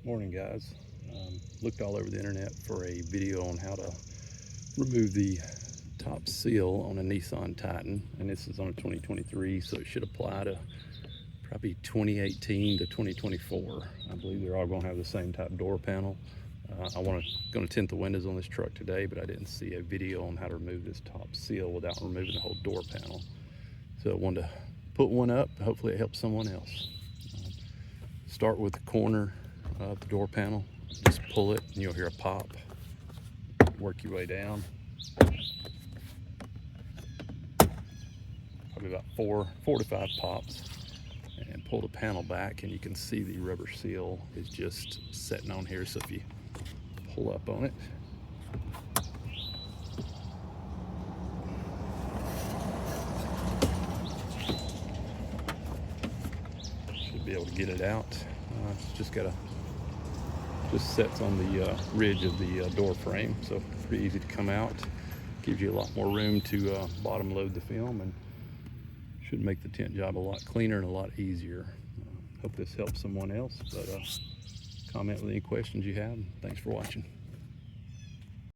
Morning, guys. Looked all over the internet for a video on how to remove the top seal on a Nissan Titan, and this is on a 2023, so it should apply to probably 2018 to 2024. I believe they're all going to have the same type door panel. Going to tint the windows on this truck today, but I didn't see a video on how to remove this top seal without removing the whole door panel. So I wanted to put one up. Hopefully it helps someone else. Start with the corner of the door panel. Just pull it and you'll hear a pop. Work your way down. Probably about four to five pops. And pull the panel back and you can see the rubber seal is just setting on here. So if you pull up on it, should be able to get it out. It's just sets on the ridge of the door frame, so pretty easy to come out. Gives you a lot more room to bottom load the film and should make the tint job a lot cleaner and a lot easier. Hope this helps someone else, but comment with any questions you have. Thanks for watching.